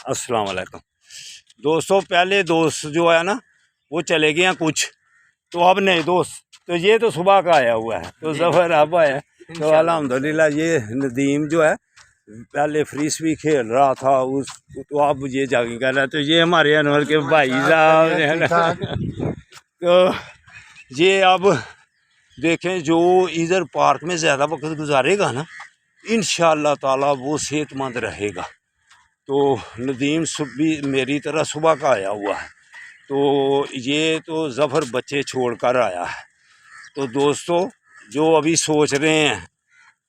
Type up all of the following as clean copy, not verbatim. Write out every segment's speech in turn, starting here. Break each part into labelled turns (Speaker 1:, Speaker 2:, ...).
Speaker 1: अस्सलाम वालेकुम दोस्तों। पहले दोस्त जो है ना वो चले गए हैं कुछ, तो अब नए दोस्त, तो ये तो सुबह का आया हुआ है, तो ज़फ़र अब आया। तो अल्हम्दुलिल्लाह ये नदीम जो है पहले फ्रीस भी खेल रहा था उस, तो अब ये जाके कर रहा है। तो ये हमारे अनवर के भाई साहब है ना। तो ये अब देखें जो इधर पार्क में ज़्यादा वक्त गुजारेगा ना, इंशाअल्लाह ताला वो सेहतमंद रहेगा। तो नदीम भी मेरी तरह सुबह का आया हुआ है, तो ये तो ज़फ़र बच्चे छोड़ कर आया है। तो दोस्तों जो अभी सोच रहे हैं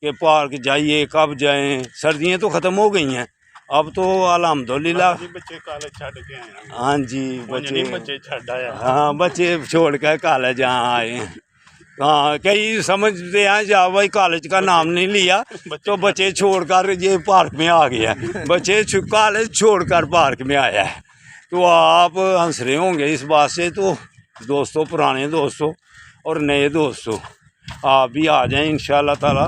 Speaker 1: कि पार्क जाइए, कब जाएं, सर्दियां तो ख़त्म हो गई हैं, अब तो अल्हम्दुलिल्लाह
Speaker 2: बच्चे कॉलेज छड़ के आए हैं।
Speaker 1: हाँ जी
Speaker 2: बच्चे छड़ आया।
Speaker 1: हाँ बच्चे छोड़ कर कॉलेज यहाँ आए हैं। हाँ कई समझते हैं जा भाई कॉलेज का नाम नहीं लिया तो बच्चे छोड़कर ये पार्क में आ गया, बच्चे कॉलेज छोड़कर पार्क में आया है। तो आप हंस रहे होंगे इस बात से। तो दोस्तों, पुराने दोस्तों और नए दोस्तों, आप भी आ जाएं इंशाअल्लाह ताला,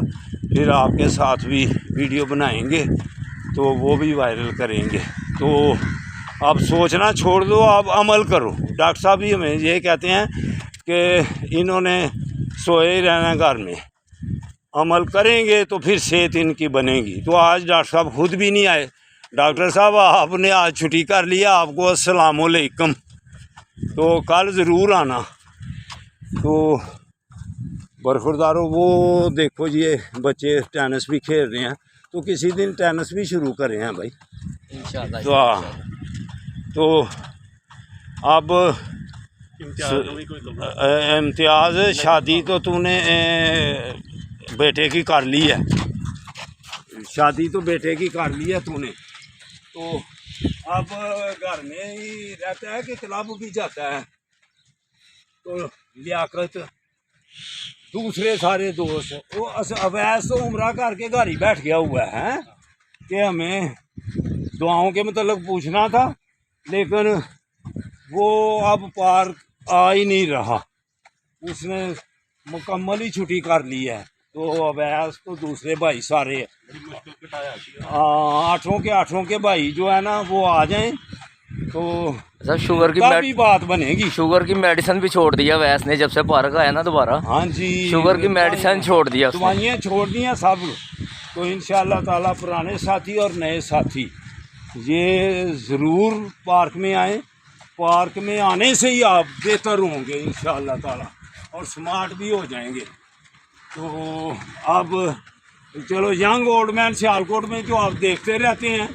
Speaker 1: फिर आपके साथ भी वीडियो बनाएंगे तो वो भी वायरल करेंगे। तो आप सोचना छोड़ दो, आप अमल करो। डॉक्टर साहब भी हमें ये कहते हैं कि इन्होंने सोए ही रहना घर में, अमल करेंगे तो फिर सेहत इनकी बनेगी। तो आज डॉक्टर साहब खुद भी नहीं आए। डॉक्टर साहब आपने आज छुट्टी कर लिया, आपको अस्सलाम वालेकुम, तो कल ज़रूर आना। तो बरखुरदारों वो देखो ये बच्चे टेनिस भी खेल रहे हैं, तो किसी दिन टेनिस भी शुरू करें हैं भाई इंशाअल्लाह। तो हाँ, तो अब इम्तियाज़ शादी तो तूने बेटे की कर ली है, शादी तो बेटे की कर ली है तूने, तो अब घर में ही रहता है कि क्लब भी जाता है? तो लियाकत दूसरे सारे दोस्त वो अवैस तो उम्रा करके घर ही बैठ गया हुआ है कि हमें दुआओं के मतलब पूछना था, लेकिन वो अब पार्क आ ही नहीं रहा, उसने मुकम्मल ही छुट्टी कर ली है। तो अवैस तो दूसरे भाई सारे आठों के भाई जो है ना वो आ जाएं तो
Speaker 3: सर शुगर की
Speaker 1: बात बनेगी।
Speaker 3: शुगर की मेडिसिन भी छोड़ दिया वैस ने, जब से पार्क आया ना दोबारा।
Speaker 1: हाँ जी,
Speaker 3: शुगर की मेडिसिन छोड़ दिया,
Speaker 1: दवाइयाँ छोड़ दी हैं सब। तो इंशाअल्लाह ताला पुराने साथी और नए साथी ये ज़रूर पार्क में आएँ। पार्क में आने से ही आप बेहतर होंगे इंशाअल्लाह ताला और स्मार्ट भी हो जाएंगे। तो अब चलो यंग ओल्ड मैन सियालकोट में जो आप देखते रहते हैं,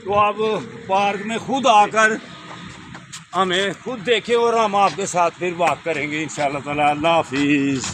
Speaker 1: तो आप पार्क में खुद आकर हमें खुद देखें और हम आपके साथ फिर बात करेंगे इंशाअल्लाह ताला। अल्लाह हाफिज़।